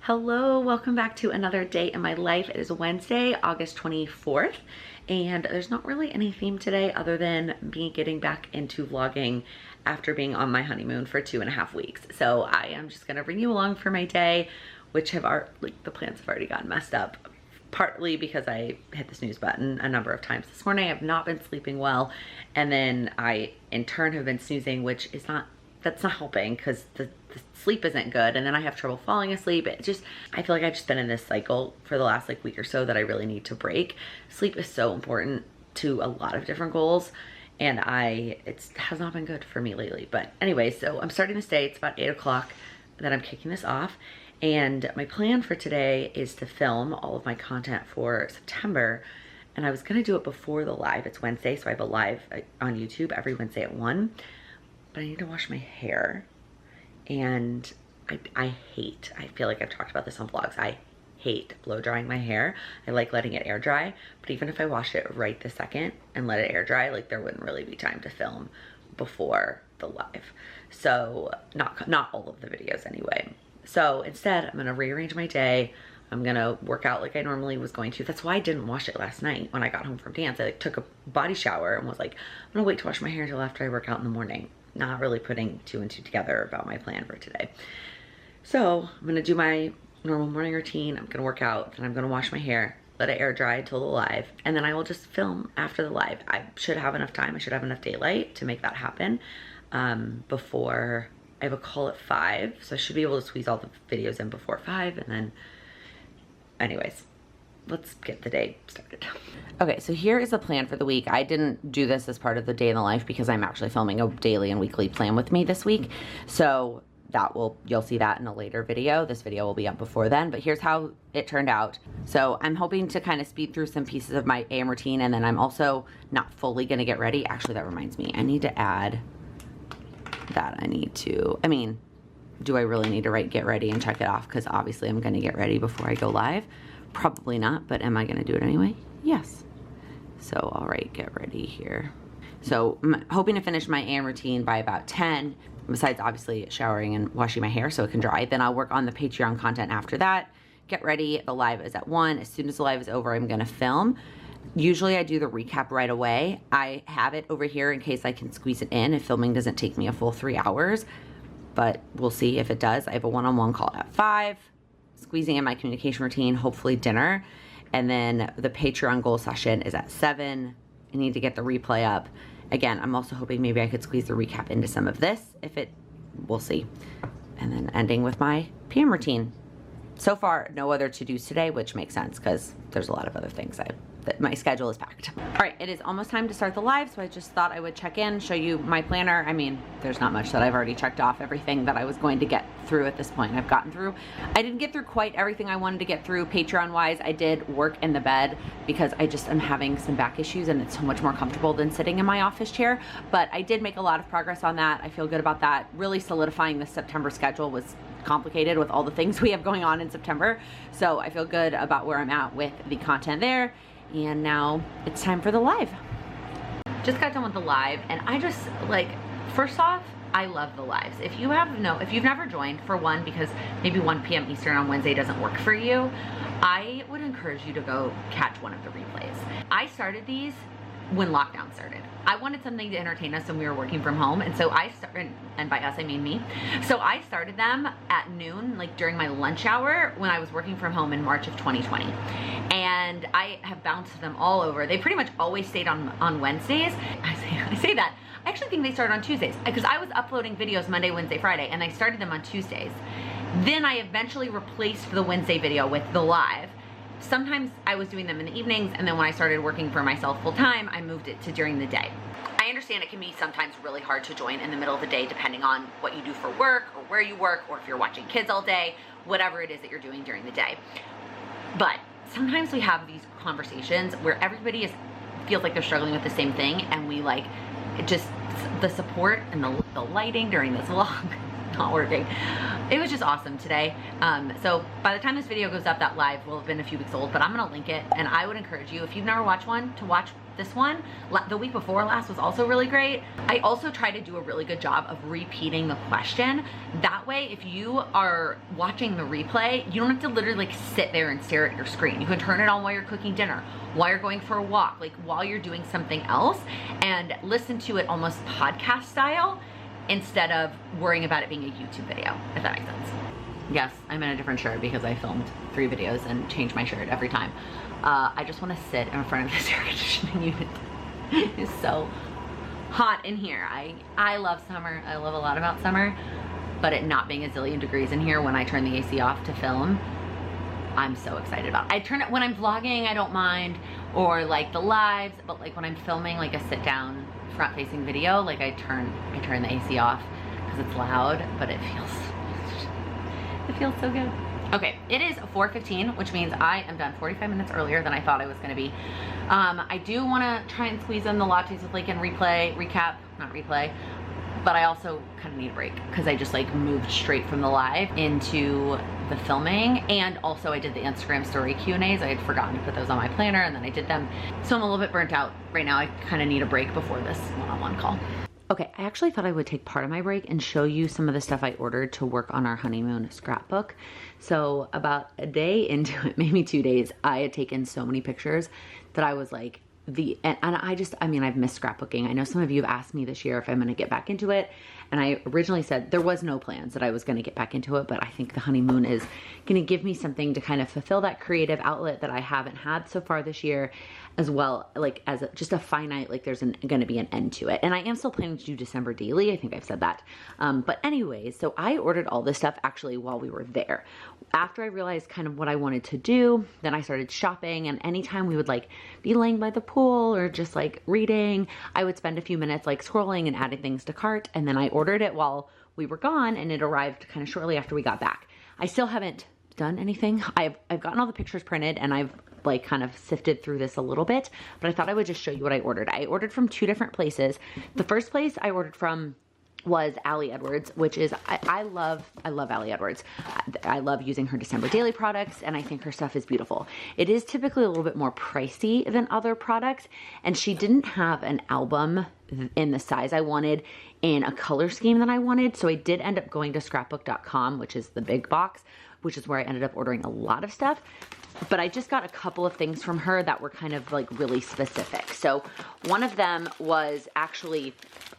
Hello, welcome back to another day in my life. It is Wednesday, August 24th, and there's not really any theme today other than me getting back into vlogging after being on my honeymoon for 2.5 weeks. So I am just gonna bring you along for my day, which the plans have already gotten messed up. Partly because I hit the snooze button a number of times this morning. I've not been sleeping well, and then I in turn have been snoozing, which is that's not helping because the sleep isn't good, and then I have trouble falling asleep. I feel like I've just been in this cycle for the last week or so that I really need to break. Sleep is so important to a lot of different goals, and it has not been good for me lately. But anyway, so I'm starting this day. It's about 8 o'clock that I'm kicking this off, and my plan for today is to film all of my content for September, and I was gonna do it before the live. It's Wednesday, so I have a live on YouTube every Wednesday at 1, but I need to wash my hair. And I feel like I've talked about this on vlogs, I hate blow drying my hair. I like letting it air dry, but even if I wash it right this second and let it air dry, like there wouldn't really be time to film before the live. So not all of the videos anyway. So instead, I'm gonna rearrange my day. I'm gonna work out like I normally was going to. That's why I didn't wash it last night when I got home from dance. I took a body shower and was like, I'm gonna wait to wash my hair until after I work out in the morning. Not really putting two and two together about my plan for today. So I'm gonna do my normal morning routine. I'm gonna work out, then I'm gonna wash my hair, let it air dry until the live, and then I will just film after the live. I should have enough time. I should have enough daylight to make that happen before I have a call at 5. So I should be able to squeeze all the videos in before 5, and then anyways, let's get the day started. Okay, so here is the plan for the week. I didn't do this as part of the day in the life because I'm actually filming a daily and weekly plan with me this week. So you'll see that in a later video. This video will be up before then, but here's how it turned out. So I'm hoping to kind of speed through some pieces of my AM routine, and then I'm also not fully gonna get ready. Actually, that reminds me, I need to add that. Do I really need to get ready and check it off? Because obviously I'm gonna get ready before I go live. Probably not, but am I gonna do it anyway? Yes. So, all right, get ready here. So I'm hoping to finish my AM routine by about 10, besides obviously showering and washing my hair so it can dry. Then I'll work on the Patreon content after that. Get ready, the live is at 1. As soon as the live is over, I'm gonna film. Usually I do the recap right away. I have it over here in case I can squeeze it in if filming doesn't take me a full 3 hours, but we'll see if it does. I have a one-on-one call at 5. Squeezing in my communication routine, hopefully dinner, and then the Patreon goal session is at 7. I need to get the replay up. Again, I'm also hoping maybe I could squeeze the recap into some of this, we'll see. And then ending with my PM routine. So far, no other to-dos today, which makes sense because there's a lot of other things that my schedule is packed. All right, it is almost time to start the live, so I just thought I would check in, show you my planner. I mean, there's not much that I've already checked off. Everything that I was going to get through at this point, I've gotten through. I didn't get through quite everything I wanted to get through Patreon-wise. I did work in the bed because I just am having some back issues, and it's so much more comfortable than sitting in my office chair. But I did make a lot of progress on that. I feel good about that. Really solidifying the September schedule was complicated with all the things we have going on in September. So I feel good about where I'm at with the content there. And now it's time for the live. Just got done with the live, and I just first off, I love the lives. If you've never joined, for one, because maybe 1 p.m. Eastern on Wednesday doesn't work for you, I would encourage you to go catch one of the replays. I started these when lockdown started. I wanted something to entertain us when we were working from home, and so I started, and by us I mean me, so I started them at noon, like during my lunch hour when I was working from home in March of 2020. And I have bounced them all over. They pretty much always stayed on Wednesdays. I say that. I actually think they started on Tuesdays because I was uploading videos Monday, Wednesday, Friday, and I started them on Tuesdays. Then I eventually replaced the Wednesday video with the live. Sometimes I was doing them in the evenings, and then when I started working for myself full time, I moved it to during the day. I understand it can be sometimes really hard to join in the middle of the day depending on what you do for work or where you work, or if you're watching kids all day, whatever it is that you're doing during the day. But sometimes we have these conversations where everybody feels like they're struggling with the same thing, and we the support and the lighting during this vlog not working. It was just awesome today. So by the time this video goes up, that live will have been a few weeks old, but I'm gonna link it, and I would encourage you, if you've never watched one, to watch this one. The week before last was also really great. I also try to do a really good job of repeating the question. That way, if you are watching the replay, you don't have to literally like sit there and stare at your screen. You can turn it on while you're cooking dinner, while you're going for a walk, like while you're doing something else, and listen to it almost podcast style instead of worrying about it being a YouTube video, if that makes sense. Yes, I'm in a different shirt because I filmed 3 videos and changed my shirt every time. I just want to sit in front of this air conditioning unit. It's so hot in here. I love summer. I love a lot about summer, but it not being a zillion degrees in here when I turn the AC off to film, I'm so excited about it. I turn it when I'm vlogging, I don't mind, or like the lives, but like when I'm filming like a sit down front facing video, like I turn the AC off because it's loud, but it feels so good. Okay, it is 4:15, which means I am done 45 minutes earlier than I thought I was gonna be. I do wanna try and squeeze in the lattes with Laken not replay, but I also kind of need a break because I just like moved straight from the live into the filming, and also I did the Instagram story Q&As. I had forgotten to put those on my planner and then I did them. So I'm a little bit burnt out right now. I kind of need a break before this one-on-one call. Okay, I actually thought I would take part of my break and show you some of the stuff I ordered to work on our honeymoon scrapbook. So about a day into it, maybe 2 days, I had taken so many pictures that I was like, I mean, I've missed scrapbooking. I know some of you have asked me this year if I'm gonna get back into it. And I originally said there was no plans that I was gonna get back into it, but I think the honeymoon is gonna give me something to kind of fulfill that creative outlet that I haven't had so far this year, as well, like as just a finite, like there's gonna be an end to it. And I am still planning to do December daily. I think I've said that. But anyways, so I ordered all this stuff actually while we were there. After I realized kind of what I wanted to do, then I started shopping, and anytime we would like be laying by the pool or just like reading, I would spend a few minutes like scrolling and adding things to cart, and then I ordered it while we were gone, and it arrived kind of shortly after we got back. I still haven't done anything. I've gotten all the pictures printed, and I've like kind of sifted through this a little bit, but I thought I would just show you what I ordered. I ordered from 2 different places. The first place I ordered from was Allie Edwards, which is, I love Allie Edwards. I love using her December daily products, and I think her stuff is beautiful. It is typically a little bit more pricey than other products, and she didn't have an album in the size I wanted in a color scheme that I wanted, so I did end up going to scrapbook.com, which is the big box, which is where I ended up ordering a lot of stuff. But I just got a couple of things from her that were kind of like really specific. So one of them was actually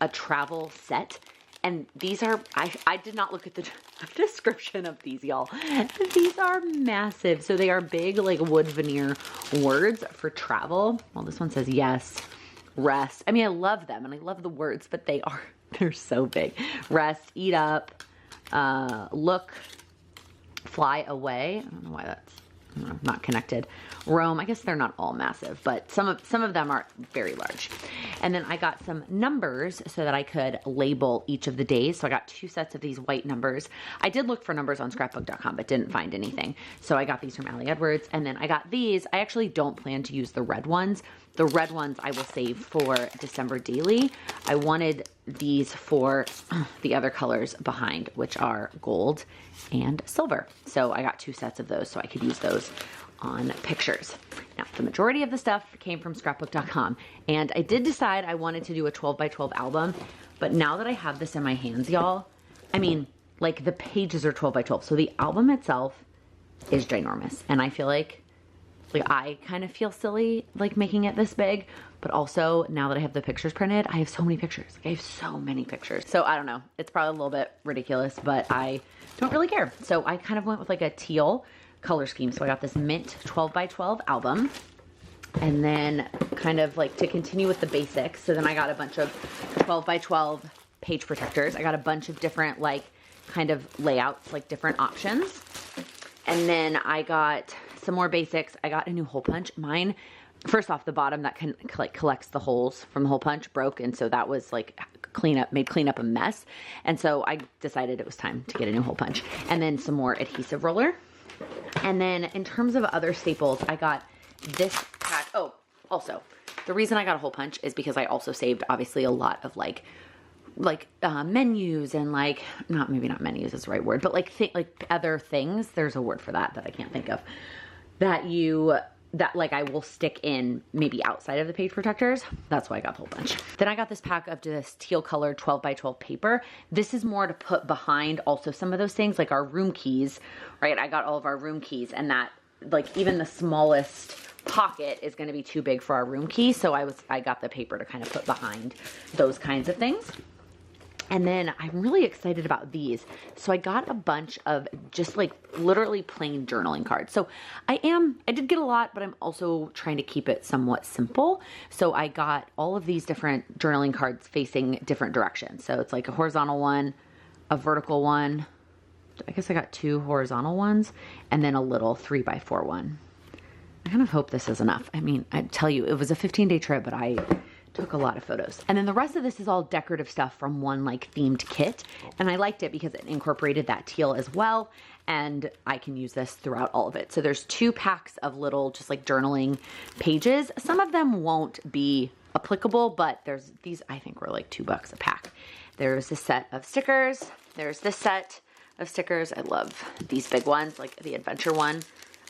a travel set. And these are, I did not look at the description of these, y'all. These are massive. So they are big, like wood veneer words for travel. Well, this one says yes, rest. I mean, I love them and I love the words, but they're so big. Rest, eat up, look, fly away. I don't know why that's not connected. Rome, I guess they're not all massive, but some of them are very large. And then I got some numbers so that I could label each of the days. So I got 2 sets of these white numbers. I did look for numbers on scrapbook.com, but didn't find anything. So I got these from Allie Edwards. And then I got these. I actually don't plan to use the red ones. The red ones I will save for December daily. I wanted these for the other colors behind, which are gold and silver. So I got 2 sets of those so I could use those on pictures. Now, the majority of the stuff came from scrapbook.com, and I did decide I wanted to do a 12 by 12 album, but now that I have this in my hands, y'all, I mean, like the pages are 12 by 12, so the album itself is ginormous, and I feel like I kind of feel silly like making it this big, but also now that I have the pictures printed, I have so many pictures. Like, I have so many pictures. So I don't know, it's probably a little bit ridiculous, but I don't really care. So I kind of went with like a teal color scheme. So I got this mint 12 by 12 album, and then kind of like to continue with the basics. So then I got a bunch of 12 by 12 page protectors. I got a bunch of different like kind of layouts, like different options. And then I got some more basics. I got a new hole punch. Mine, first off, the bottom that can like collects the holes from the hole punch broke, and so that was like made cleanup a mess. And so I decided it was time to get a new hole punch. And then some more adhesive roller. And then in terms of other staples, I got this pack. Oh, also, the reason I got a hole punch is because I also saved obviously a lot of like menus and like, maybe not menus is the right word, but like other things. There's a word for that I can't think of. That that like I will stick in maybe outside of the page protectors. That's why I got the whole bunch. Then I got this pack of this teal colored 12 by 12 paper. This is more to put behind also some of those things like our room keys, right? I got all of our room keys, and that like even the smallest pocket is going to be too big for our room key. So I got the paper to kind of put behind those kinds of things. And then I'm really excited about these. So I got a bunch of just like literally plain journaling cards. So I did get a lot, but I'm also trying to keep it somewhat simple. So I got all of these different journaling cards facing different directions. So it's like a horizontal one, a vertical one. I guess I got 2 horizontal ones, and then a little 3x4 one. I kind of hope this is enough. I mean, I tell you, it was a 15-day trip, but I took a lot of photos. And then the rest of this is all decorative stuff from one like themed kit. And I liked it because it incorporated that teal as well. And I can use this throughout all of it. So there's 2 packs of little just like journaling pages. Some of them won't be applicable, but there's these I think were like $2 a pack. There's a set of stickers. There's this set of stickers. I love these big ones, like the adventure one.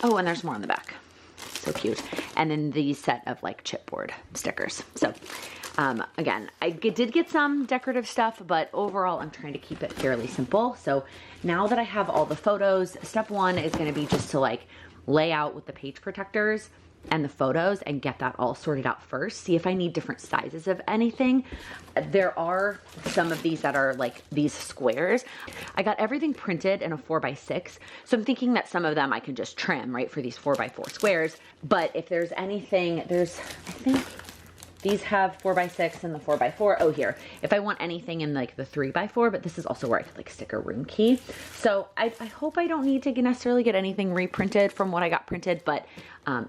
Oh, and there's more on the back. So cute. And then the set of like chipboard stickers. So again, I did get some decorative stuff, but overall I'm trying to keep it fairly simple. So now that I have all the photos, step 1 is going to be just to like lay out with the page protectors and the photos and get that all sorted out first. See if I need different sizes of anything. There are some of these that are like these squares. I got everything printed in a 4x6. So I'm thinking that some of them I can just trim, right, for these 4x4 squares. But if there's anything, I think these have 4x6 and the 4x4. Oh, here. If I want anything in like the 3x4, but this is also where I could like stick a room key. So I hope I don't need to necessarily get anything reprinted from what I got printed, but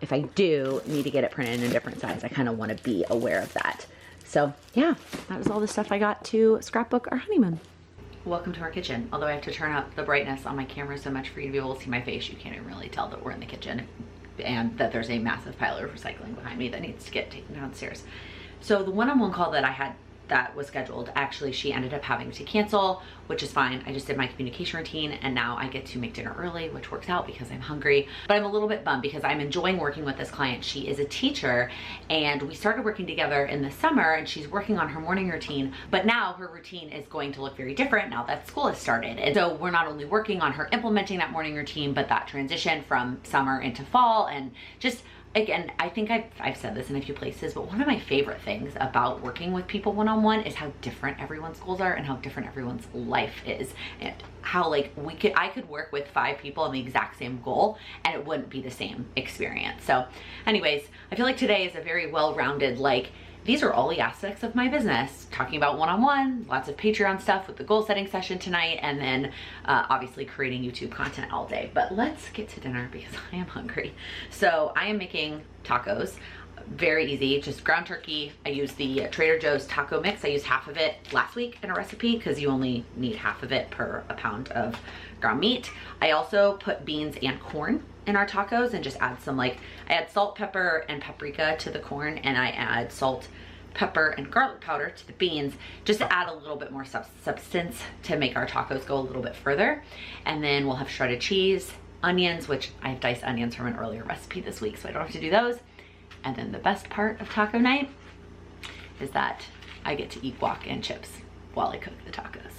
if I do need to get it printed in a different size, I kind of want to be aware of that. So yeah, that was all the stuff I got to scrapbook our honeymoon. Welcome to our kitchen. Although I have to turn up the brightness on my camera so much for you to be able to see my face, you can't even really tell that we're in the kitchen and that there's a massive pile of recycling behind me that needs to get taken downstairs. So the one-on-one call that I had that was scheduled, actually she ended up having to cancel, which is fine. I just did my communication routine and now I get to make dinner early, which works out because I'm hungry. But I'm a little bit bummed because I'm enjoying working with this client. She is a teacher and we started working together in the summer and she's working on her morning routine, but now her routine is going to look very different now that school has started. And so we're not only working on her implementing that morning routine, but that transition from summer into fall. And just again, I think I've said this in a few places, but one of my favorite things about working with people one-on-one is how different everyone's goals are and how different everyone's life is, and how like I could work with 5 people on the exact same goal and it wouldn't be the same experience. So anyways, I feel like today is a very well-rounded, like these are all the aspects of my business, talking about one-on-one, lots of Patreon stuff with the goal setting session tonight, and then obviously creating YouTube content all day. But let's get to dinner because I am hungry. So I am making tacos. Very easy, just ground turkey. I use the Trader Joe's taco mix. I used half of it last week in a recipe because you only need half of it per a pound of ground meat. I also put beans and corn in our tacos and just add some, like, I add salt, pepper, and paprika to the corn, and I add salt, pepper, and garlic powder to the beans just to add a little bit more substance to make our tacos go a little bit further. And then we'll have shredded cheese, onions, which I have diced onions from an earlier recipe this week, so I don't have to do those. And then the best part of taco night is that I get to eat guac and chips while I cook the tacos.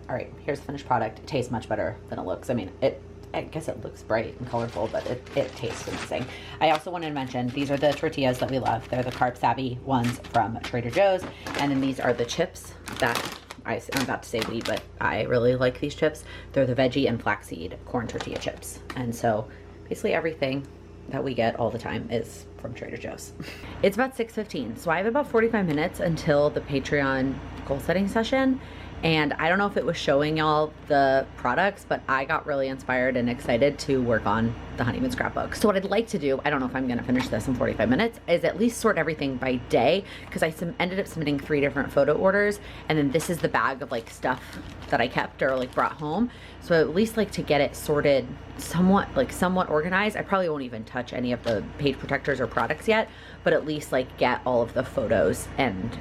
All right, here's the finished product. It tastes much better than it looks. I mean, I guess it looks bright and colorful, but it tastes amazing. I also wanted to mention, these are the tortillas that we love. They're the Carb Savvy ones from Trader Joe's. And then these are the chips that I'm about to say wheat, but I really like these chips. They're the veggie and flaxseed corn tortilla chips. And so basically everything that we get all the time is from Trader Joe's. It's about 6:15, so I have about 45 minutes until the Patreon goal setting session. And I don't know if it was showing y'all the products, but I got really inspired and excited to work on the honeymoon scrapbook. So what I'd like to do, I don't know if I'm gonna finish this in 45 minutes, is at least sort everything by day, because I ended up submitting 3 different photo orders, and then this is the bag of like stuff that I kept or like brought home. So at least like to get it sorted somewhat organized. I probably won't even touch any of the page protectors or products yet, but at least like get all of the photos and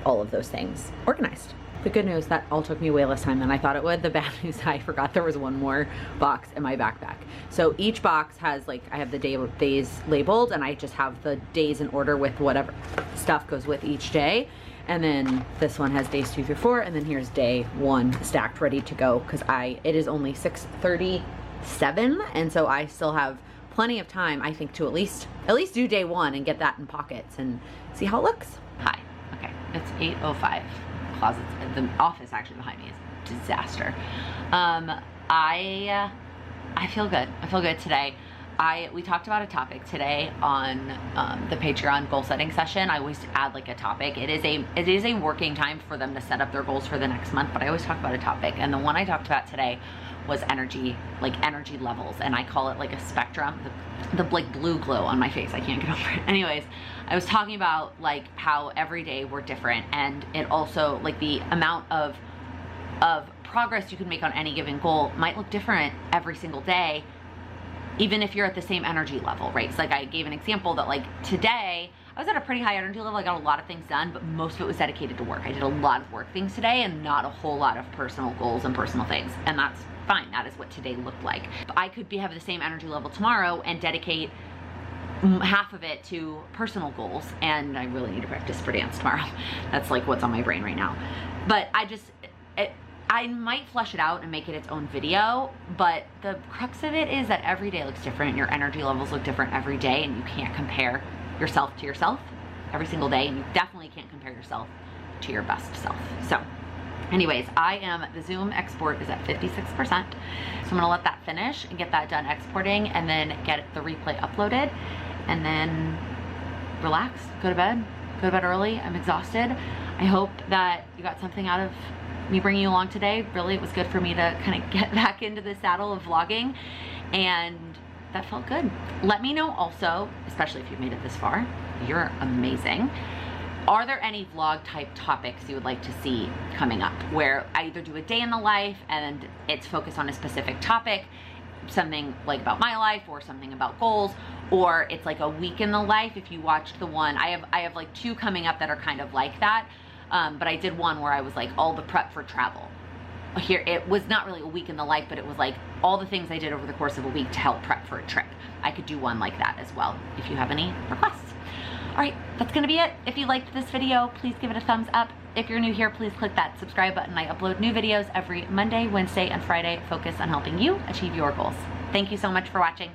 all of those things organized. The good news, that all took me way less time than I thought it would. The bad news, I forgot there was one more box in my backpack. So each box has like, I have the days labeled, and I just have the days in order with whatever stuff goes with each day. And then this one has days 2 through 4, and then here's day 1 stacked ready to go, because it is only 6:37, and so I still have plenty of time, I think, to at least do day 1 and get that in pockets and see how it looks. Hi. Okay, it's 8:05. Closets, the office actually behind me is a disaster. I feel good. I feel good today. We talked about a topic today on the Patreon goal setting session. I always add like a topic. It is a working time for them to set up their goals for the next month, but I always talk about a topic. And the one I talked about today was energy, like energy levels, and I call it like a spectrum. The like blue glow on my face, I can't get over it. Anyways, I was talking about like how every day we're different, and it also like the amount of progress you can make on any given goal might look different every single day, even if you're at the same energy level, right? So like I gave an example that like today, I was at a pretty high energy level. I got a lot of things done, but most of it was dedicated to work. I did a lot of work things today and not a whole lot of personal goals and personal things. And that's fine. That is what today looked like. But I could have the same energy level tomorrow and dedicate half of it to personal goals. And I really need to practice for dance tomorrow. That's like what's on my brain right now. But I might flesh it out and make it its own video, but the crux of it is that every day looks different. Your energy levels look different every day, and you can't compare yourself to yourself every single day, and you definitely can't compare yourself to your best self. So anyways, the Zoom export is at 56%. So I'm gonna let that finish and get that done exporting, and then get the replay uploaded, and then relax, go to bed early. I'm exhausted. I hope that you got something out of me bringing you along today. Really, it was good for me to kind of get back into the saddle of vlogging, and that felt good. Let me know also, especially if you've made it this far, you're amazing. Are there any vlog type topics you would like to see coming up, where I either do a day in the life and it's focused on a specific topic, something like about my life or something about goals, or it's like a week in the life? If you watched the one, I have like 2 coming up that are kind of like that. But I did one where I was like all the prep for travel. Here, it was not really a week in the life, but it was like all the things I did over the course of a week to help prep for a trip. I could do one like that as well, if you have any requests. All right, that's gonna be it. If you liked this video, please give it a thumbs up. If you're new here, please click that subscribe button. I upload new videos every Monday, Wednesday, and Friday, focused on helping you achieve your goals. Thank you so much for watching.